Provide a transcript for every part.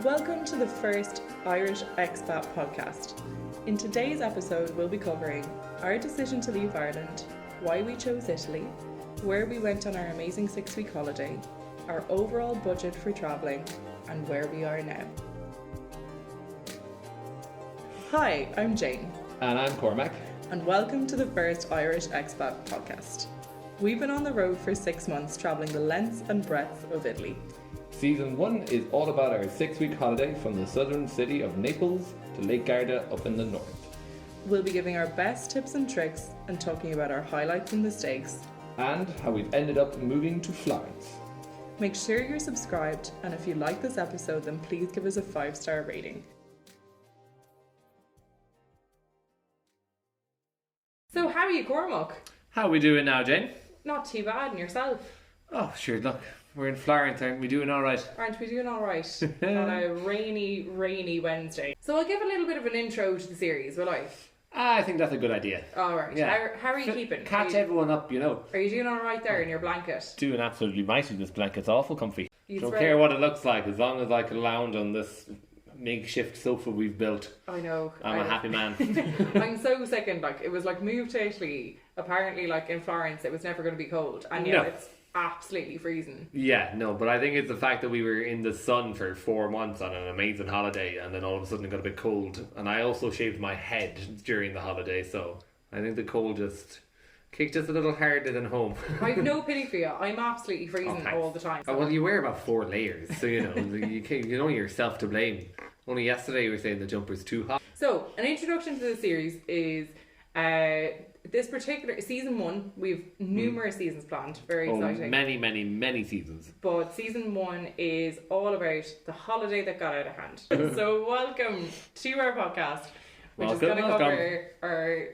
Welcome to the first Irish Expat podcast. In today's episode, we'll be covering our decision to leave Ireland, why we chose Italy, where we went on our amazing 6-week holiday, our overall budget for travelling, and where we are now. Hi, I'm Jane. And I'm Cormac. And welcome to the first Irish Expat podcast. We've been on the road for 6 months, travelling the length and breadth of Italy. Season 1 is all about our 6-week holiday from the southern city of Naples to Lake Garda up in the north. We'll be giving our best tips and tricks and talking about our highlights and mistakes. And how we've ended up moving to Florence. Make sure you're subscribed, and if you like this episode, then please give us a 5-star rating. So how are you, Cormac? How are we doing now, Jane? Not too bad, and yourself? Oh, sure, look, we're in Florence, aren't we doing alright? Aren't we doing alright? On a rainy Wednesday. So I'll give a little bit of an intro to the series, will I? I think that's a good idea. Alright, Yeah. How are you keeping? Catch everyone up, you know. Are you doing alright there in your blanket? Doing absolutely mighty, this blanket's awful comfy. It's Don't very- care what it looks like, as long as I can lounge on this makeshift sofa we've built. I know. I'm a happy man. I'm so sickened. Like, it was like moved to Italy. Apparently, like in Florence, it was never going to be cold, and yet No. it's absolutely freezing. Yeah, no, but I think it's the fact that we were in the sun for 4 months on an amazing holiday, and then all of a sudden it got a bit cold. And I also shaved my head during the holiday, so I think the cold just kicked us a little harder than home. I have no pity for you. I'm absolutely freezing thanks. all the time. Oh, well, you wear about 4 layers, so you know you only yourself to blame. Only yesterday you were saying the jumper's too hot. So, an introduction to the series is this particular season 1. We've numerous seasons planned. Very exciting. Many seasons. But season 1 is all about the holiday that got out of hand. So welcome to our podcast, which is going to cover our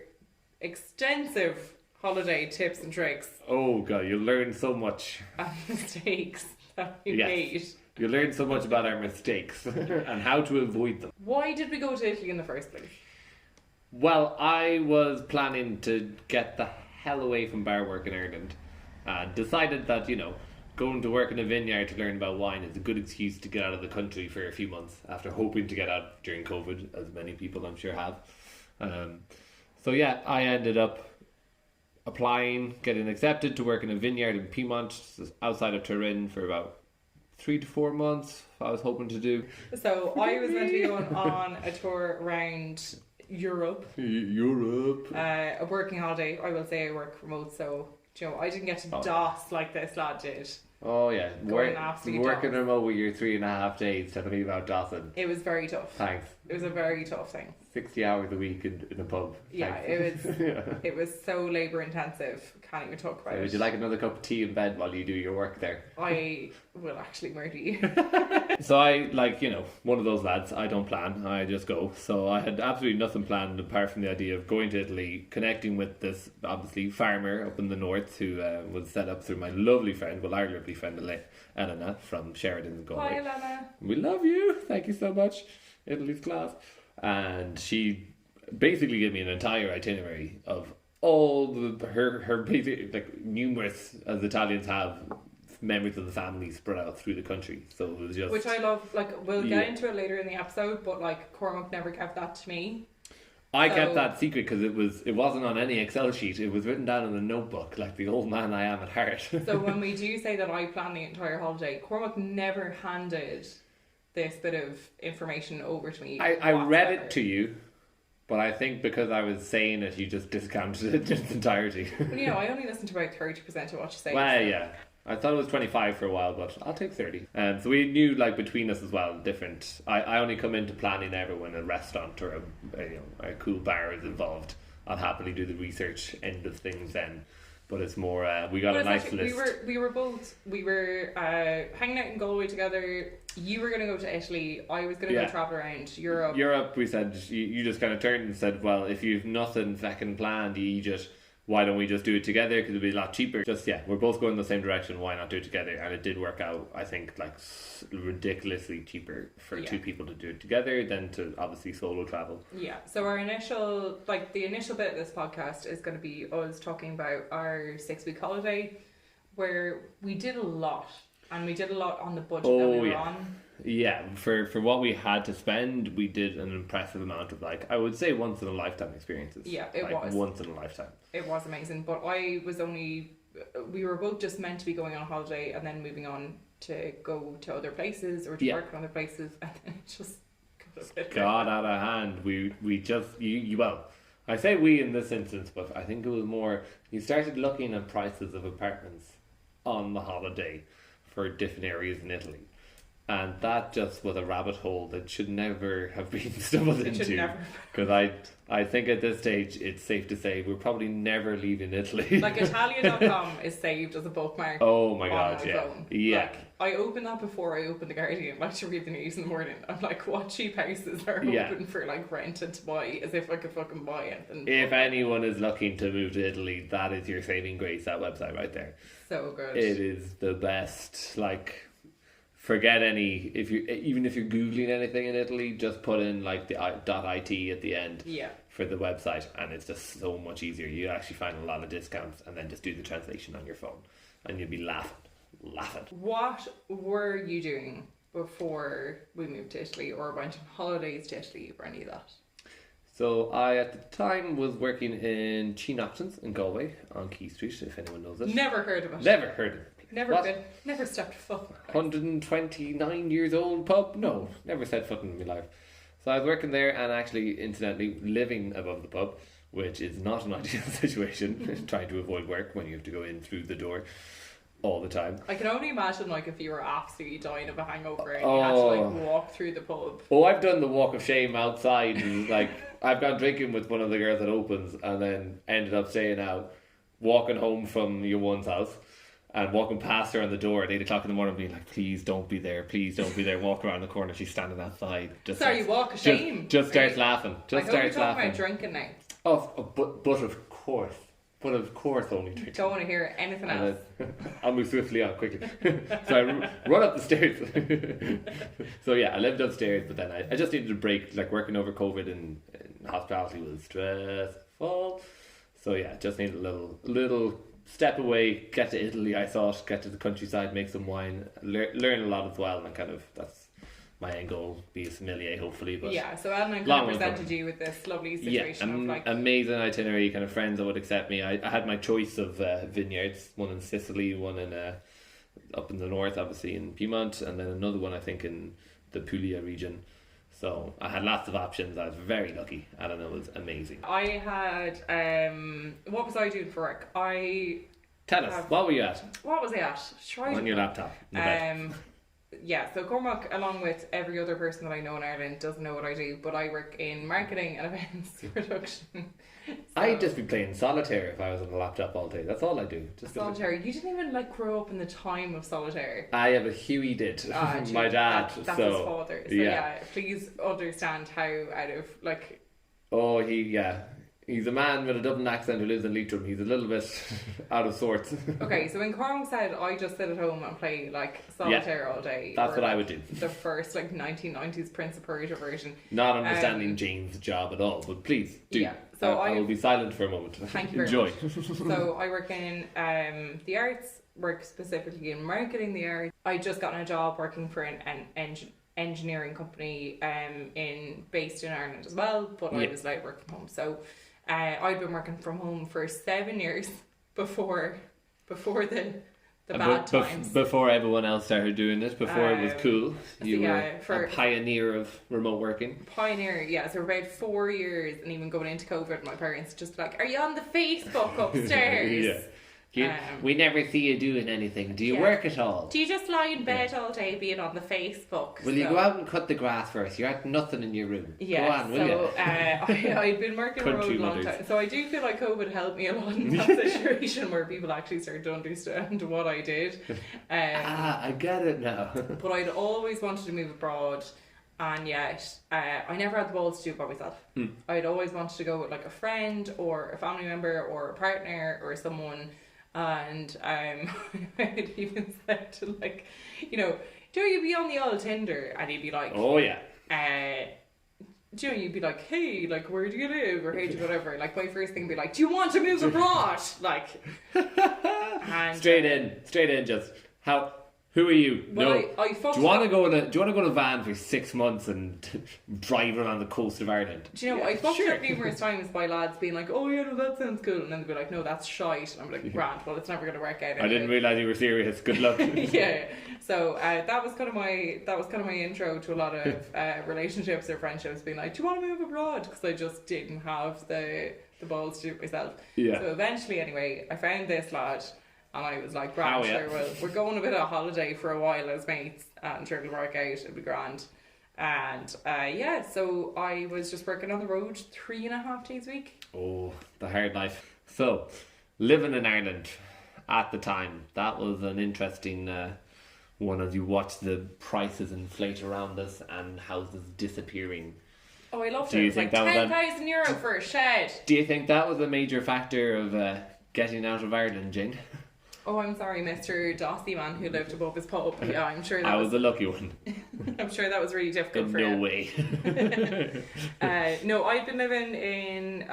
extensive holiday tips and tricks Oh god, you'll learn so much. and mistakes that we Yes. made. You'll learn so much about our mistakes and how to avoid them. Why did we go to Italy in the first place? Well, I was planning to get the hell away from bar work in Ireland and decided that, you know, going to work in a vineyard to learn about wine is a good excuse to get out of the country for a few months after hoping to get out during COVID, as many people I'm sure have. So yeah, I ended up applying, getting accepted to work in a vineyard in Piedmont outside of Turin for about 3 to 4 months. I was hoping to do. So I was meant to be going on a tour around Europe, a working holiday. I will say I work remote, so you know I didn't get to DOS like this lad did. Oh yeah, absolutely working DOS. remote with your 3.5 days telling me about Dawson. It was very tough. Thanks. It was a very tough thing. 60 hours a week in a pub. Yeah, Thanks. it was so labour intensive. Can't even talk about Would it. you like another cup of tea in bed while you do your work there? I will actually murder you. So I, like, you know, one of those lads, I don't plan, I just go. So I had absolutely nothing planned apart from the idea of going to Italy, connecting with this, obviously, farmer up in the north who was set up through my lovely friend, well, our lovely friend Elena from Sheridan, Galway. Hi, Elena. We love you, thank you so much. Italy's class. And she basically gave me an entire itinerary of all her basic, like, numerous, as Italians have, members of the family spread out through the country. So it was just, Which I love. Like, we'll get into it later in the episode, but like Cormac never kept that to me. I So- kept that secret because it wasn't on any Excel sheet. It was written down in a notebook, like the old man I am at heart. So when we do say that I planned the entire holiday, Cormac never handed this bit of information over to me. I read whatsoever. it to you, but I think because I was saying it, you just discounted it in its entirety. Well, you know, I only listened to about 30% of what you say. Well, so- yeah. I thought it was 25 for a while, but I'll take 30. So we knew, like, between us as well, different. I only come into planning ever when a restaurant or a cool bar is involved. I'll happily do the research end of things then. But it's more, we got But a nice essentially, list. we were hanging out in Galway together. You were going to go to Italy. I was going to Yeah. go travel around Europe. Europe, we said, you just kind of turned and said, well, if you've nothing fucking planned, you just, why don't we just do it together? Because it'd be a lot cheaper. Just, yeah, we're both going in the same direction. Why not do it together? And it did work out, I think, like ridiculously cheaper for 2 people to do it together than to obviously solo travel. Yeah, so our initial, like the initial bit of this podcast is going to be us talking about our 6-week holiday, where we did a lot. And we did a lot on the budget that Oh, we were yeah. on. Yeah, for what we had to spend, we did an impressive amount of, like, I would say once in a lifetime experiences. Yeah, it like, was. Once in a lifetime. It was amazing, but we were both just meant to be going on holiday and then moving on to go to other places or to work in other places, and then it just got out of hand. We just, well, I say we in this instance, but I think it was more, you started looking at prices of apartments on the holiday for different areas in Italy. And that just was a rabbit hole that should never have been stumbled into. Because I think at this stage, it's safe to say we're probably never leaving Italy. Like, Italia.com is saved as a bookmark. Oh my god, my yeah. phone. Yeah. Like, I open that before I open the Guardian, like, to read the news in the morning. I'm like, what cheap houses are open for, like, rented to buy, as if I could fucking buy it. And if anyone is looking to move to Italy, that is your saving grace, that website right there. So good. It is the best. Like, forget any, even if you're Googling anything in Italy, just put in like the .it at the end for the website, and it's just so much easier. You actually find a lot of discounts, and then just do the translation on your phone, and you'll be laughing. What were you doing before we moved to Italy or went on holidays to Italy or any of that? So I, at the time, was working in Chinoptons in Galway on Key Street, if anyone knows it. Never heard of it. Never heard of it. Never stepped foot. 129 years old pub? No, never set foot in my life. So I was working there, and actually, incidentally, living above the pub, which is not an ideal situation, trying to avoid work when you have to go in through the door all the time. I can only imagine, like, if you were absolutely dying of a hangover and you had to, like, walk through the pub. Oh, I've done the walk of shame outside, and, like, I've gone drinking with one of the girls at Opens, and then ended up staying out, walking home from your one's house, and walking past her on the door at 8 o'clock in the morning, being like, please don't be there, walk around the corner, she's standing outside. Sorry, walk of shame. Just starts laughing. Just starts laughing. About drinking now. But of course. But of course only drinking. Don't want to hear anything else. I'll move swiftly on quickly. So I run up the stairs. So yeah, I lived upstairs, but then I just needed a break. Like, working over COVID in hospitality was stressful. So yeah, just needed a little step away, get to Italy, I thought, get to the countryside, make some wine, learn a lot as well, and kind of, that's my end goal, be a sommelier hopefully. But yeah, so Alan kind of presented you with this lovely situation of, like, amazing itinerary, kind of friends that would accept me. I had my choice of vineyards, one in Sicily, one in up in the north, obviously in Piedmont, and then another one I think in the Puglia region. So I had lots of options. I was very lucky, and it was amazing. I had what was I doing for work? Tell us, what were you at? What was I at? On your laptop. Yeah, so Cormac, along with every other person that I know in Ireland, doesn't know what I do, but I work in marketing and events production. So, I'd just be playing solitaire if I was on the laptop all day. That's all I do. Just solitaire. You didn't even, like, grow up in the time of solitaire. I have a Huey did. My dad. That's his father. So yeah, please understand how out of, like... Oh, he's a man with a Dublin accent who lives in Leitrim. He's a little bit out of sorts. Okay, so when Cormac said I just sit at home and play, like, solitaire all day. That's what I would do. The first, like, 1990s Prince of Persia version. Not understanding Jane's job at all, but please do. Yeah. So I will be silent for a moment. Thank you very much. So I work in the arts, work specifically in marketing the arts. I just gotten a job working for an engineering company based in Ireland as well, but I was allowed work from home. So I'd been working from home for 7 years before the bad times. Before everyone else started doing it, before it was cool. You were a pioneer of remote working. Pioneer, yeah. So for about 4 years, and even going into COVID, my parents just like, are you on the Facebook upstairs? We never see you doing anything. Do you work at all? Do you just lie in bed all day being on the Facebook? Will you go out and cut the grass first? You're at nothing in your room. Yeah, go on, will you? I'd been working remote a long time. So I do feel like COVID helped me a lot in that situation where people actually started to understand what I did. I get it now. But I'd always wanted to move abroad. And yet, I never had the balls to do it by myself. I'd always wanted to go with, like, a friend or a family member or a partner or someone. And I'd even said to, like, you know, do you be on the old Tinder? And he'd be like, oh yeah. Do you know, you'd be like, hey, like, where do you live? Or hey, do whatever. Like, my first thing would be like, do you want to move abroad? Like, and, straight in, just how Who are you? Well, No. I fucked Do you want to up. go in a? Do you want to go in a van for 6 months and drive around the coast of Ireland? Do you know, I fucked up numerous times by lads being like, oh yeah, no, that sounds cool. And then they'd be like, no, that's shite. And I'm like, grand, well, it's never going to work out anyway. I didn't realise you were serious. Good luck. Yeah. So that was kind of my intro to a lot of relationships or friendships, being like, do you want to move abroad? Because I just didn't have the balls to do it myself. Yeah. So eventually, anyway, I found this lad. And I was like, grand, sure, well, we're going a bit of a holiday for a while as mates, and sure, it'll work out, it'll be grand. And so I was just working on the road 3.5 days a week. Oh, the hard life. So, living in Ireland at the time, that was an interesting one as you watch the prices inflate around us and houses disappearing. Oh, I loved Do it. you It was think like that was €10,000 for a shed. Do you think that was a major factor of getting out of Ireland, Jane? Oh, I'm sorry, Mr. Dossy man who lived above his pub. Yeah, I'm sure that I was the lucky one. I'm sure that was really difficult for No you. way. No, I've been living in.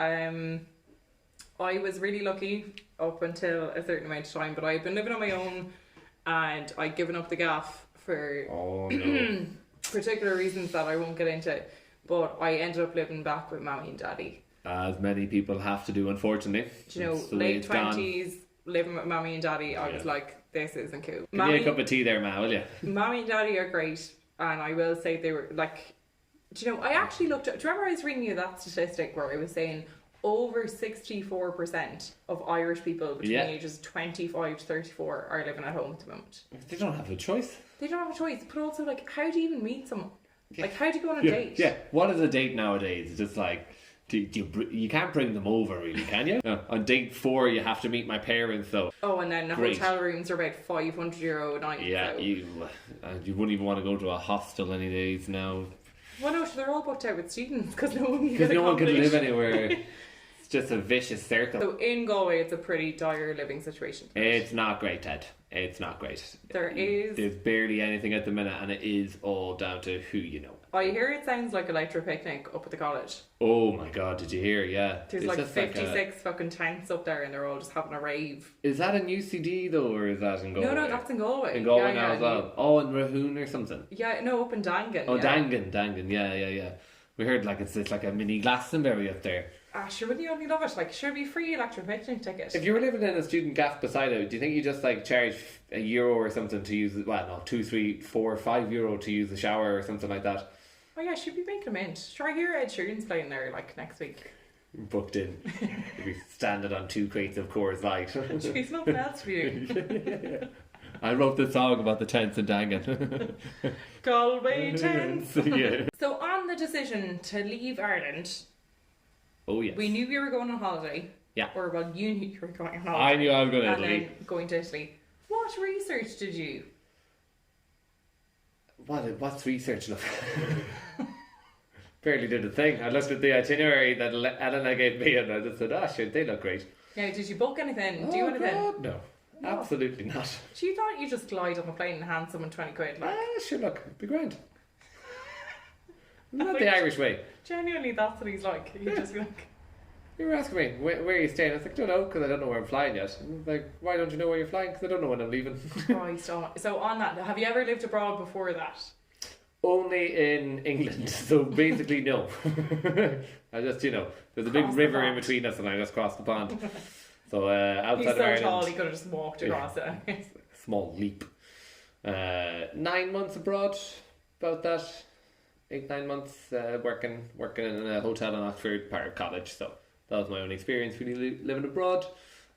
I was really lucky up until a certain amount of time, but I've been living on my own, and I'd given up the gaff for Oh no. particular reasons that I won't get into. But I ended up living back with Mammy and Daddy. As many people have to do, unfortunately. Do you know, It's the way late it's gone. 20s, living with Mammy and Daddy, I was Yeah. like, this isn't cool. Give me a cup of tea there, Ma, will you? Mammy and Daddy are great, and I will say they were like, do you know, I actually looked at, do you remember I was reading you that statistic where I was saying over 64% of Irish people between Yeah. ages 25 to 34 are living at home at the moment. They don't have a choice. They don't have a choice, but also, like, how do you even meet someone? Yeah. Like, how do you go on a Yeah. date? Yeah. What is a date nowadays? It's just like, you can't bring them over, really, can you? No. On date 4, you have to meet my parents, though. Oh, and then the Great. hotel rooms are about €500 a night. Yeah, so. you wouldn't even want to go to a hostel any days now. Well, no, so they're all booked out with students because no one can Because get no one can live accommodation. anywhere. It's just a vicious circle. So in Galway, it's a pretty dire living situation. It's not great, Ted. It's not great. There's barely anything at the minute, and it is all down to who you know. I hear it sounds like a Leitrim picnic up at the college. Oh my god, did you hear? Yeah. There's It's like just 56 fucking tents up there and they're all just having a rave. Is that in UCD though, or is that in Galway? No, that's in Galway. In Galway Yeah, now yeah. as well. Oh, in Rahoon or something. Yeah, no, up in Dangan. Oh, yeah. Dangan. Yeah. We heard like it's like a mini Glastonbury up there. Ah, sure, wouldn't you only love it? Like, sure, be free electric picnic ticket. If you were living in a student gaff beside it, do you think you just like charge €1 or something to use? Well, no, 2, 3, 4, €5 to use the shower or something like that. Oh yeah, should be making a mint. Sure, I hear Ed Sheeran's playing there like next week. Booked in. You'd be standing on 2 crates of Coors Light. There's nothing else for you. I wrote the song about the tents in Dangan. Galway tents. Yeah. So on the decision to leave Ireland, Oh yes. we knew we were going on holiday. Yeah. Or well, you knew you were going on holiday. I knew I was going to And Italy. then going to Italy. What research did you? What's research look? Barely did a thing. I looked at the itinerary that Elena gave me and I just said, shit, they look great. Now, did you book anything? Do anything? God, no. No. Absolutely not. So you thought you just glide on a plane and hand someone 20 quid? Like, Sure, look, be grand. Not Like- the Irish way. genuinely, that's what he's like. He'd just be like, You were asking me, where are you staying? I was like, don't know, because I don't know where I'm flying yet. And I was like, why don't you know where you're flying? Because I don't know when I'm leaving. Christ. So on that, have you ever lived abroad before that? Only in England, so basically no. I just, there's a big Cross the river in pond. between us and I just crossed the pond. So outside He's of so Ireland, tall, he could have just walked across it. small leap. 9 months abroad, about that. 8-9 months working in a hotel in Oxford, part of college. So that was my own experience really living abroad.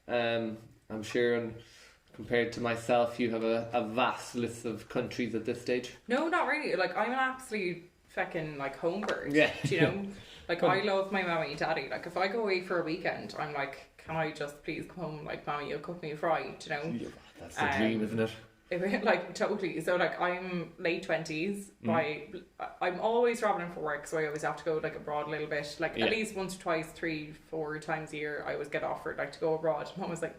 I'm sure, and compared to myself, you have a vast list of countries at this stage. No, not really. Like, I'm an absolute fucking, like, home bird. Yeah. Do you know? Like, I love my mommy and daddy. Like, if I go away for a weekend, I'm like, can I just please come home? Like, mommy, you'll cook me a fry, do you know? That's the dream, isn't it? Like, totally. So, like, I'm late 20s. I'm always travelling for work, so I always have to go, like, abroad a little bit. Like, Yeah. at least once or twice, 3-4 times a year, I always get offered, like, to go abroad. Mom was like,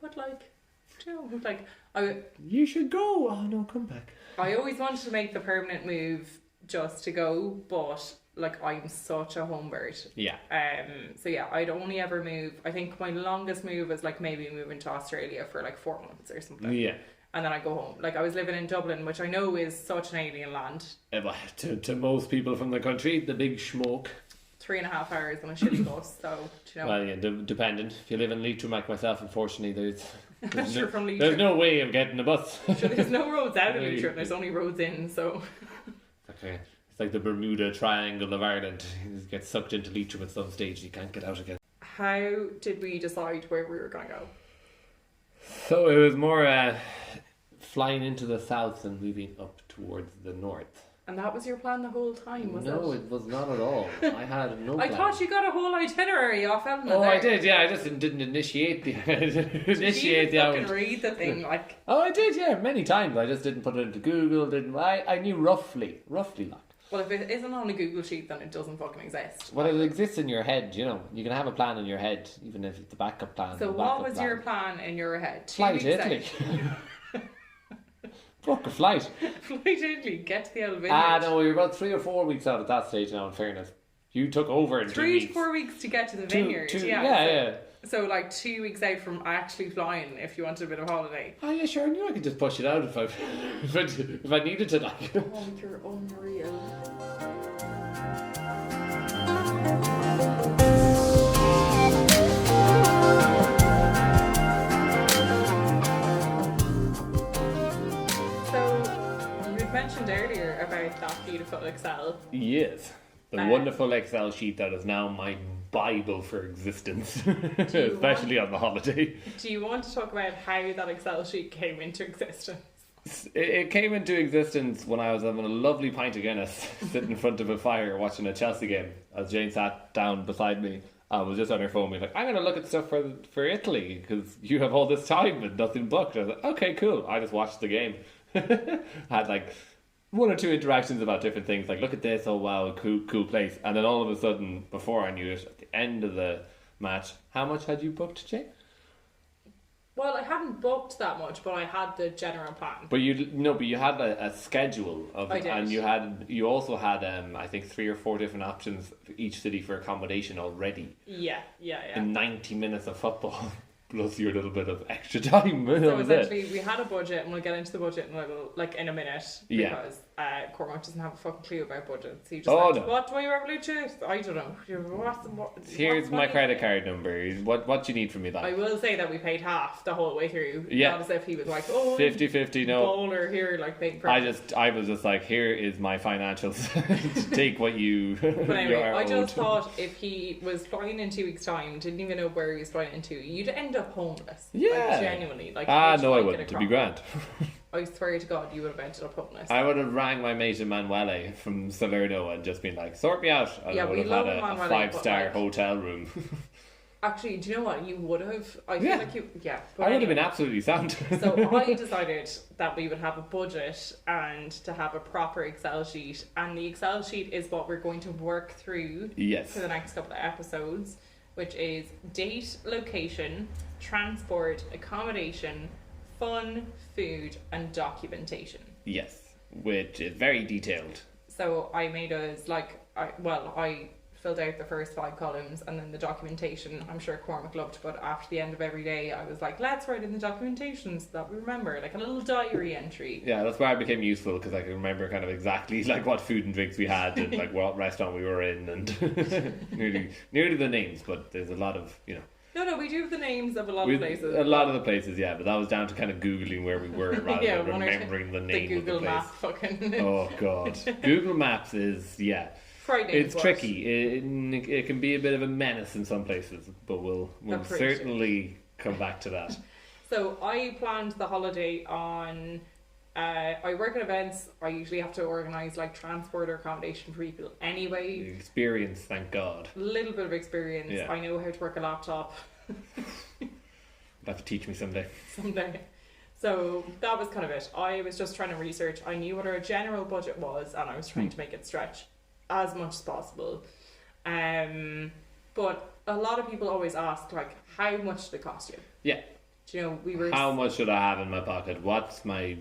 but, like, do you know, like, You should go. Oh no, come back. I always wanted to make the permanent move just to go, but like I'm such a home bird. Yeah. So yeah, I'd only ever move. I think my longest move was like maybe moving to Australia for like 4 months or something. Yeah. and then I go home. Like, I was living in Dublin, which I know is such an alien land. To most people from the country, the big schmoke. 3.5 hours on a shitty bus, so, do you know. Well, yeah, dependent. If you live in Leitrim like myself, unfortunately, there's no way of getting a bus. Sure, there's no roads out of Leitrim, there's only roads in, so. Okay. It's like the Bermuda Triangle of Ireland. You get sucked into Leitrim at some stage, you can't get out again. How did we decide where we were going to go? So it was more flying into the south and moving up towards the north. And that was your plan the whole time, was it? No, it was not at all. I had no plan. I thought you got a whole itinerary off Elena. I did, yeah. I just didn't initiate the Did you fucking read the thing, like? Oh, I did, yeah, many times. I just didn't put it into Google. I knew roughly like. Well, if it isn't on a Google sheet, then it doesn't fucking exist. Well, it exists in your head, you know. You can have a plan in your head, even if it's the backup plan. So what was your plan in your head? Fly to Italy. Book a flight. Fly to Italy, get to the old vineyard. No, we were about 3 or 4 weeks out at that stage now, in fairness. You took over in 2 weeks. 3 to 4 weeks to get to the vineyard. Yeah. So like 2 weeks out from actually flying if you wanted a bit of holiday. Oh yeah, sure, I knew I could just push it out if I needed to, like. Oh, you're unreal. Mentioned earlier about that beautiful Excel. Yes, the wonderful Excel sheet that is now my Bible for existence, especially on the holiday. Do you want to talk about how that Excel sheet came into existence? It came into existence when I was having a lovely pint of Guinness, sitting in front of a fire watching a Chelsea game, as Jane sat down beside me. I was just on her phone, being like, I'm going to look at stuff for Italy because you have all this time and nothing booked. I was like, okay, cool. I just watched the game. Had like 1 or 2 interactions about different things, like look at this, oh wow, cool place, and then all of a sudden, before I knew it, at the end of the match, how much had you booked, Jane? Well, I hadn't booked that much, but I had the general plan. But you had a schedule of I it, did. and you also had I think 3 or 4 different options for each city for accommodation already. Yeah. In 90 minutes of football. Plus your little bit of extra time. So essentially, we had a budget, and we'll get into the budget in a minute, because Cormac doesn't have a fucking clue about budgets. He just what do I ever choose? I don't know. Here's my credit card number. What do you need from me, then? I will say that we paid half the whole way through. Yeah. Not as if he was like, 50-50, no. Bowler here, like big price. I was just like, here is my financials. Take what you. But anyway, I just thought if he was flying in 2 weeks' time, didn't even know where he was flying into, you'd end up homeless. Yeah. Like, genuinely. Like, no, I wouldn't. To be grand. I swear to God, you would have ended up homeless. I would have rang my mate Emanuele from Salerno and just been like, sort me out. And I would have had a 5-star hotel room. Actually, do you know what? You would have. I feel like you. Yeah. I would have been absolutely sound. So I decided that we would have a budget and to have a proper Excel sheet. And the Excel sheet is what we're going to work through for the next couple of episodes, which is date, location, transport, accommodation, fun, food, and documentation. Yes, which is very detailed. So I made us I filled out the first 5 columns, and then the documentation, I'm sure Cormac loved, but after the end of every day I was like, let's write in the documentation so that we remember, like a little diary entry. Yeah, that's where I became useful, because I can remember kind of exactly like what food and drinks we had and like what restaurant we were in and nearly the names, but there's a lot of, No, we do have the names of a lot of places. A lot of the places, yeah, but that was down to kind of Googling where we were rather than remembering the name of the place. The Google Map fucking... Oh, God. Google Maps is, it's tricky. It can be a bit of a menace in some places, but we'll certainly come back to that. So I planned the holiday on... I work at events. I usually have to organise like transport or accommodation for people anyway. Experience, thank God. A little bit of experience. Yeah. I know how to work a laptop. You'll have to teach me someday. So that was kind of it. I was just trying to research. I knew what our general budget was, and I was trying to make it stretch as much as possible. But a lot of people always ask, like, how much did it cost you? Yeah. Do you know, we were... How much should I have in my pocket? What's my,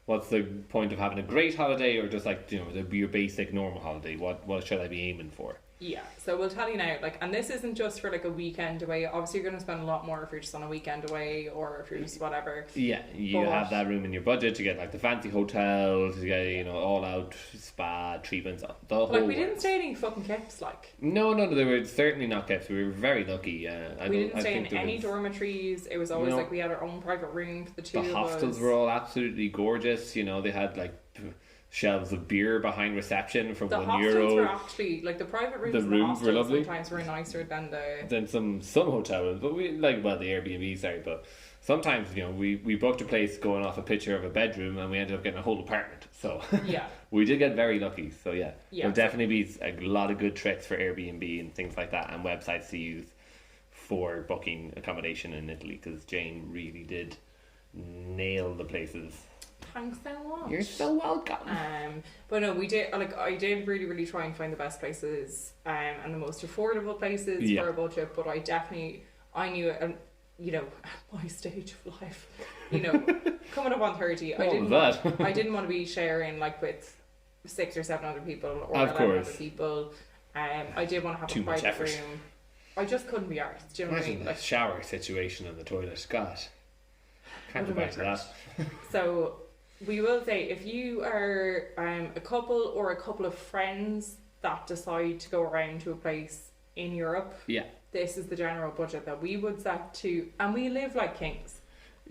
what's the point of having a great holiday, or just like, your basic normal holiday? What should I be aiming for? Yeah, so we'll tell you now, like, and this isn't just for like a weekend away. Obviously, you're going to spend a lot more if you're just on a weekend away or if you're just whatever. Yeah, you have that room in your budget to get like the fancy hotel, to get, you know, all out spa treatments, the whole Like, we didn't works. stay in any fucking camps, like. No, they were certainly not kept. We were very lucky. We didn't stay in any dormitories. It was always like we had our own private room for the two of us. The hostels were all absolutely gorgeous. You know, they had like shelves of beer behind reception for the €1. The hostels were actually, like, the private rooms, The in rooms the were hostels lovely. sometimes were nicer than some hotel rooms, but we like, well, the Airbnb, sorry, but sometimes, you know, we booked a place going off a picture of a bedroom and we ended up getting a whole apartment. So yeah, we did get very lucky. So yeah, there'll so definitely be a lot of good tricks for Airbnb and things like that, and websites to use for booking accommodation in Italy, because Jane really did nail the places. thanks so much. You're so welcome. But no, we did, like, I did really try and find the best places and the most affordable places for a budget, but I knew it, you know, at my stage of life, you know, coming up on 30, I didn't want to be sharing like with 600 or 700 people or 1,100 people. I did want to have Too a much private effort. room. I just couldn't be arsed. Do you know what I mean? Imagine the shower situation in the toilet. God, can't go back to that. So we will say, if you are a couple or a couple of friends that decide to go around to a place in Europe, this is the general budget that we would set to, and we live like kings.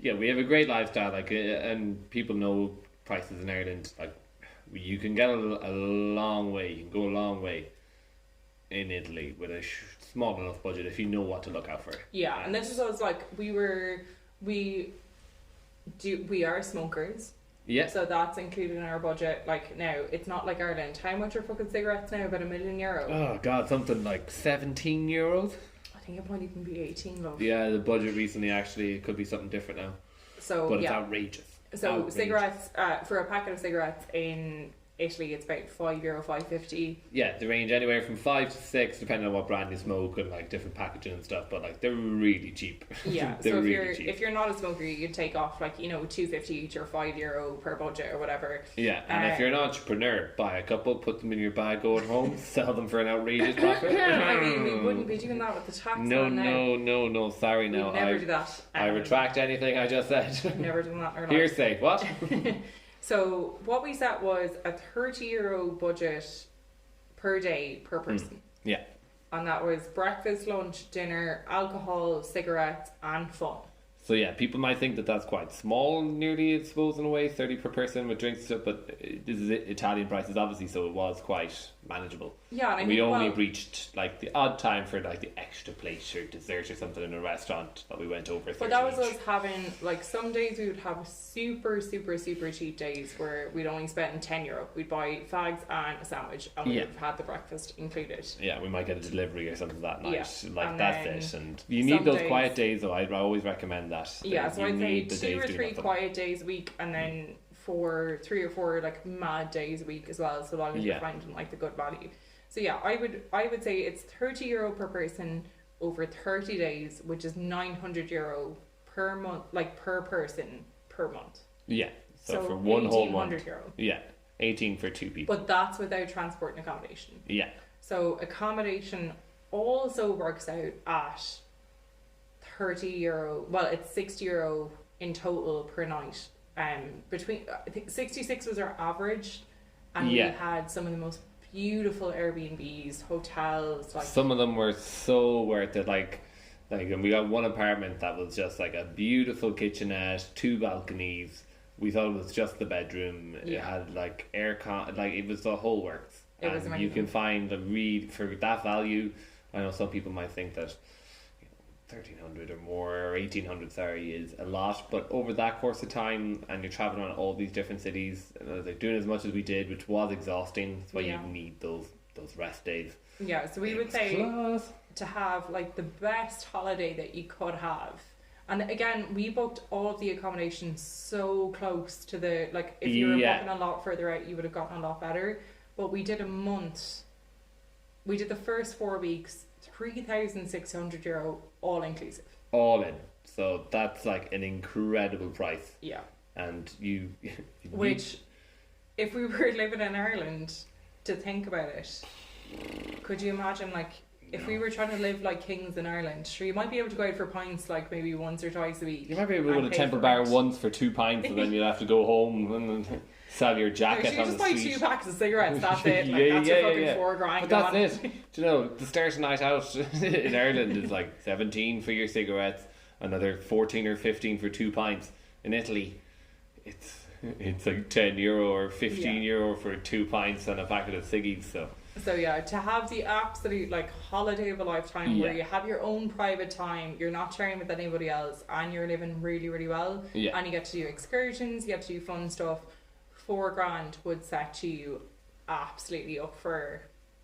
Yeah, we have a great lifestyle, like, and people know prices in Ireland. Like, you can get a long way. You can go a long way in Italy with a small enough budget if you know what to look out for. Yeah, and this is us, like, we are smokers. Yeah. So that's included in our budget. Like, now, it's not like Ireland. How much are fucking cigarettes now? About €1 million? Oh God, something like €17. I think it might even be 18, love. Yeah, the budget recently, actually, it could be something different now. So, but it's outrageous. So cigarettes, for a packet of cigarettes in Italy, it's about €5, €5.50. Yeah, they range anywhere from 5 to 6, depending on what brand you smoke and like different packaging and stuff. But like, they're really cheap. Yeah, they're so cheap. if you're not a smoker, you can take off like, you know, $2.50 each or €5 per budget or whatever. Yeah, and if you're an entrepreneur, buy a couple, put them in your bag going home, sell them for an outrageous profit. I mean, we wouldn't be doing that with the tax. No, sorry, no. We'd never do that. I retract anything I just said. Never done that in our life. Hearsay, what? So what we set was a €30 budget per day per person. Yeah. And that was breakfast, lunch, dinner, alcohol, cigarettes, and fun. So yeah, people might think that that's quite small, nearly, I suppose, in a way, 30 per person with drinks and stuff, but this is Italian prices, obviously, so it was quite manageable. Yeah, and we only reached like the odd time for like the extra plate or dessert or something in a restaurant that we went over. But that was us having, like, some days we would have super cheap days where we'd only spend €10. We'd buy fags and a sandwich, and we'd have had the breakfast included. Yeah, we might get a delivery or something that night. Yeah. Like, and that's it. And you need those quiet days, though. I always recommend that. Yeah, so I'd say 2 or 3 nothing. quiet days a week, and then 3 or 4 like mad days a week as well, so long as you're finding like the good value. So yeah, I would say it's €30 per person over 30 days, which is €900 per month, like per person per month. Yeah, so for one whole month. €1,800. Yeah, 18 for 2 people. But that's without transport and accommodation. Yeah. So accommodation also works out at €30. Well, it's €60 in total per night. Between, I think 66 was our average, and we had some of the most beautiful Airbnbs, hotels. Like, some of them were so worth it. Like, and we got one apartment that was just like a beautiful kitchenette, 2 balconies. We thought it was just the bedroom. It had like aircon, like it was the whole works. It was amazing. You can find for that value. I know some people might think that 1,300 or more, or 1,800, is a lot, but over that course of time, and you're traveling around all these different cities, and like doing as much as we did, which was exhausting. That's why you need those rest days. Yeah, so we would say to have like the best holiday that you could have. And again, we booked all of the accommodation so close to the, like, if you were booking a lot further out, you would have gotten a lot better. But we did a month. We did the first 4 weeks, €3,600 all inclusive. All in. So that's like an incredible price. Yeah. And which, if we were living in Ireland, to think about it, Could you imagine, like, if we were trying to live like kings in Ireland, sure, you might be able to go out for pints like maybe once or twice a week. You might be able to go to Temple Bar once for 2 pints and then you'd have to go home and sell your jacket on the street. You just buy 2 packs of cigarettes, that's it. Like, that's your fucking $4 But that's it. Do you know, the start of night out in Ireland is like 17 for your cigarettes, another 14 or 15 for 2 pints. In Italy, it's like €10 or €15 for 2 pints and a packet of ciggies, So yeah, to have the absolute like holiday of a lifetime where you have your own private time, you're not sharing with anybody else, and you're living really, really well, and you get to do excursions, you get to do fun stuff. $4,000 would set you absolutely up for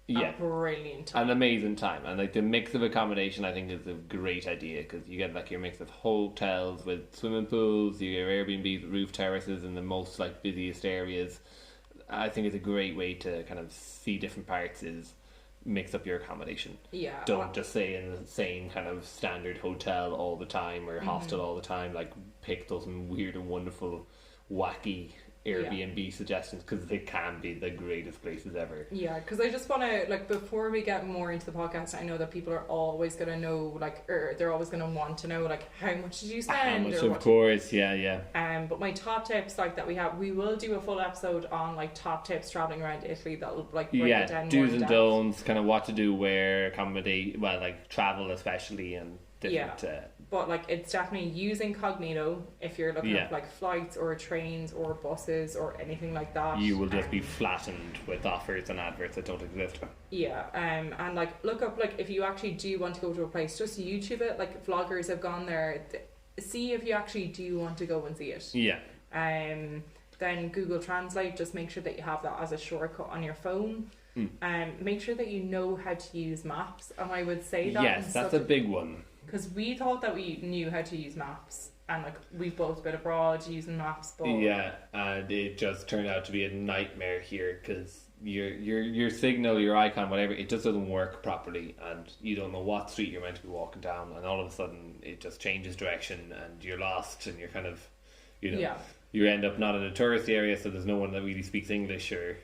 a brilliant time. An amazing time. And like the mix of accommodation I think is a great idea, because you get like your mix of hotels with swimming pools, your Airbnbs with roof terraces in the most like busiest areas. I think it's a great way to kind of see different parts is mix up your accommodation. Yeah. Don't just stay in the same kind of standard hotel all the time or hostel all the time. Like pick those weird and wonderful, wacky Airbnb suggestions, because they can be the greatest places ever. Yeah, because I just want to, like, before we get more into the podcast, I know that people are always going to know, like, or they're always going to want to know, like, how much did you spend? How much, of course, yeah. But my top tips, like, that we will do a full episode on, like, top tips traveling around Italy that'll, like, break it down do's and don'ts, kind of what to do, where, accommodate, well, like, travel especially, and different... But like it's definitely use incognito if you're looking at like flights or trains or buses or anything like that. You will just be flattened with offers and adverts that don't exist. Yeah, and like look up, like if you actually do want to go to a place, just YouTube it. Like vloggers have gone there. See if you actually do want to go and see it. Yeah. Then Google Translate. Just make sure that you have that as a shortcut on your phone. Make sure that you know how to use maps. And I would say that. Yes, that's a big one. Because we thought that we knew how to use maps, and like we've both been abroad using maps, but and it just turned out to be a nightmare here, because your signal, your icon, whatever, it just doesn't work properly, and you don't know what street you're meant to be walking down, and all of a sudden it just changes direction and you're lost, and you're kind of, you end up not in a tourist area, so there's no one that really speaks English or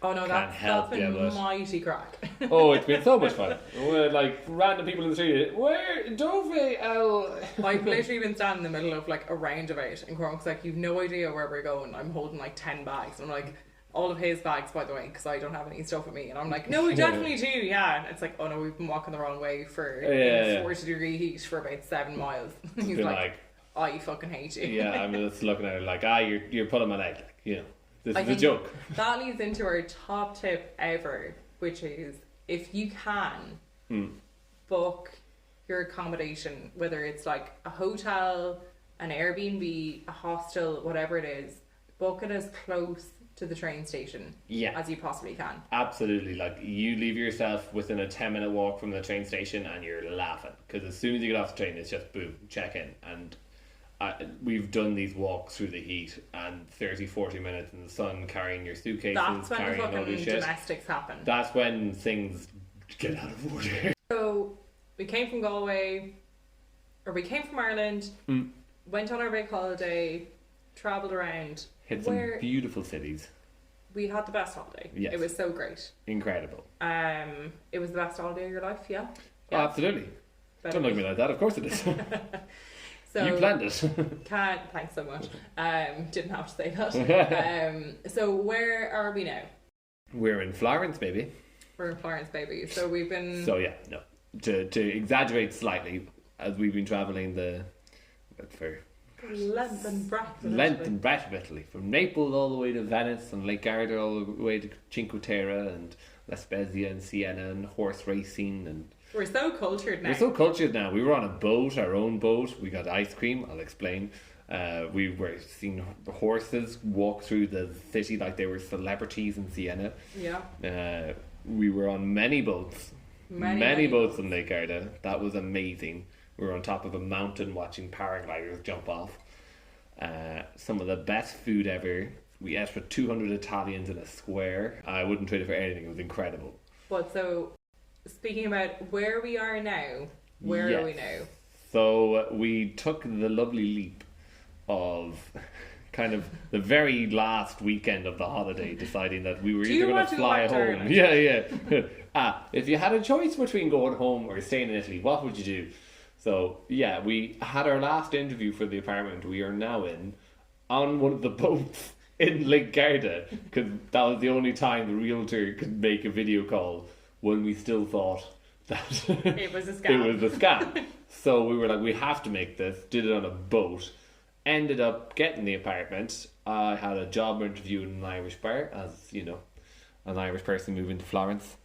that's been mighty crack. Oh, it's been so much fun. We're like random people in the street. Where Dove I've literally been standing in the middle of like a roundabout, and Cormac's like, "You've no idea where we're going." I'm holding like 10 bags, and I'm like, all of his bags, by the way, because I don't have any stuff with me, and I'm like, "No, we definitely do." Yeah, and it's like, "Oh no, we've been walking the wrong way for 40-degree heat for about 7 miles." He's like, "I fucking hate you." Yeah, I'm just looking at it like, you're pulling my leg, like, This is a joke. That leads into our top tip ever, which is if you can book your accommodation, whether it's like a hotel, an Airbnb, a hostel, whatever it is, book it as close to the train station as you possibly can. Absolutely. Like, you leave yourself within a 10-minute walk from the train station and you're laughing, because as soon as you get off the train, it's just boom, check in. And we've done these walks through the heat and 30-40 minutes in the sun, carrying your suitcases, that's when carrying the all fucking this shit. domestics happen. That's when things get out of order. So we came from Galway, or we came from Ireland, went on our big holiday, travelled around, hit some beautiful cities. We had the best holiday. Yes. It was so great. Incredible. It was the best holiday of your life. Oh, absolutely. Don't look at me like that. Of course it is. So, you planned it. Thanks so much. Didn't have to say that. So where are we now? We're in Florence, baby. We're in Florence, baby. So we've been... So yeah, no. To exaggerate slightly, as we've been travelling for length and breadth of Italy. From Naples all the way to Venice, and Lake Garda all the way to Cinque Terre and La Spezia and Siena, and horse racing, and we're so cultured now. We were on a boat, our own boat. We got ice cream. I'll explain. We were seeing horses walk through the city like they were celebrities in Siena. Yeah. We were on many boats. Many boats in Lake Garda. That was amazing. We were on top of a mountain watching paragliders jump off. Some of the best food ever. We ate for 200 Italians in a square. I wouldn't trade it for anything. It was incredible. But so... Speaking about where we are now, where are we now? So we took the lovely leap of kind of the very last weekend of the holiday, deciding that we were either going to go fly back to home. Ireland? Yeah. If you had a choice between going home or staying in Italy, what would you do? So, yeah, we had our last interview for the apartment we are now in on one of the boats in Lake Garda, because that was the only time the realtor could make a video call when we still thought that it was a scam. It was a scam. So we were like, we have to make this. Did it on a boat. Ended up getting the apartment. I had a job interview in an Irish bar, as you know, an Irish person moving to Florence.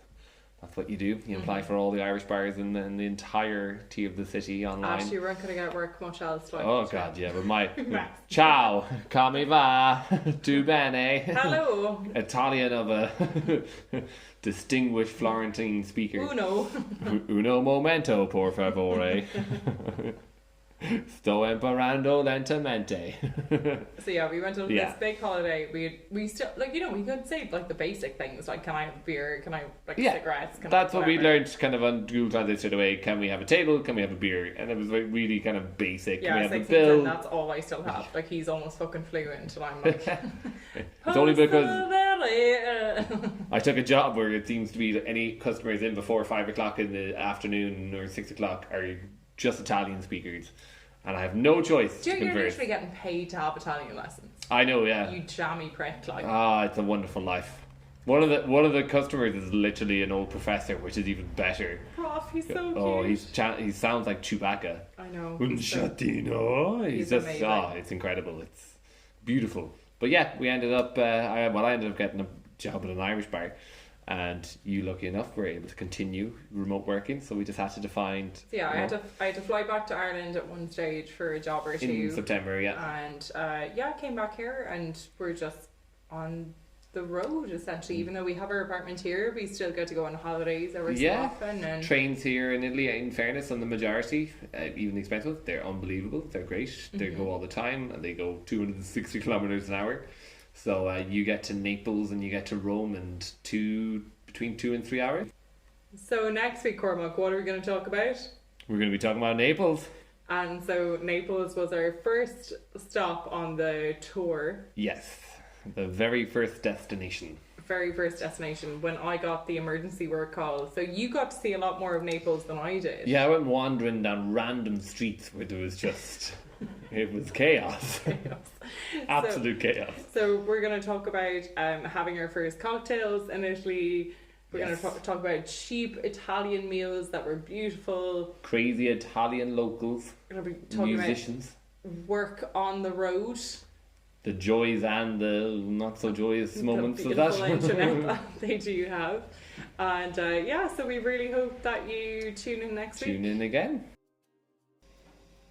That's what you do. You apply for all the Irish bars in the entirety of the city online. Actually, you weren't going to get work much else. Oh God, yeah, but my ciao, come va, tu bene. Hello. Italian of a distinguished Florentine speaker. Uno momento, por favore. Sto imparando lentamente. So yeah, we went on this big holiday. We still, like, you know, we could say like the basic things, like, can I have beer, can I like cigarettes, that's what we learned kind of on Google Translate straight away. Can we have a table, can we have a beer? And it was like really kind of basic. Can we have a bill? And that's all I still have. Like, he's almost fucking fluent and I'm like it's only because I took a job where it seems to be that any customers in before 5 o'clock in the afternoon or 6 o'clock are just Italian speakers, and I have no choice to converse. You're literally getting paid to have Italian lessons. I know, yeah. You jammy prick, like. It's a wonderful life. One of the customers is literally an old professor, which is even better. Prof, he's so cute. Oh, he sounds like Chewbacca. I know. He's just amazing. It's incredible. It's beautiful. But yeah, we ended up. I ended up getting a job at an Irish bar. And you, lucky enough, were able to continue remote working, so we just had to find. Yeah, I had to fly back to Ireland at one stage for a job or two in September. Yeah, and I came back here, and we're just on the road essentially. Even though we have our apartment here, we still get to go on holidays every so often. And trains here in Italy, in fairness, on the majority, even the expensive, they're unbelievable. They're great. They go all the time, and they go 260 kilometers an hour. So you get to Naples and you get to Rome in between 2 and 3 hours. So next week, Cormac, what are we going to talk about? We're going to be talking about Naples. And so Naples was our first stop on the tour. Yes, the very first destination. When I got the emergency work call. So you got to see a lot more of Naples than I did. Yeah, I went wandering down random streets where there was just... it was chaos. Absolute chaos. So we're going to talk about having our first cocktails in Italy. We're going to talk about cheap Italian meals that were beautiful. Crazy Italian locals. We're going to be talking musicians. About work on the road. The joys and the not so joyous moments of that. That they do have. And so we really hope that you tune in next week. Tune in again.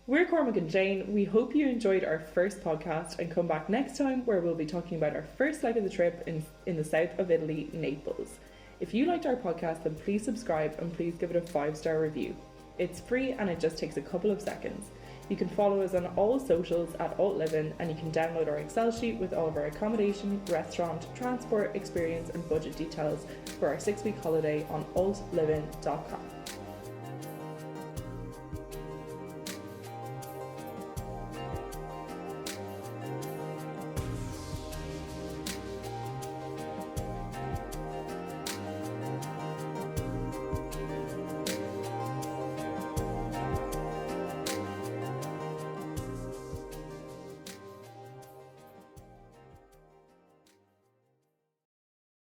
We're Cormac and Jane. We hope you enjoyed our first podcast and come back next time, where we'll be talking about our first leg of the trip in the south of Italy, Naples. If you liked our podcast, then please subscribe and please give it a 5-star review. It's free and it just takes a couple of seconds. You can follow us on all socials at AltLivin, and you can download our Excel sheet with all of our accommodation, restaurant, transport, experience and budget details for our 6-week holiday on altlivin.com.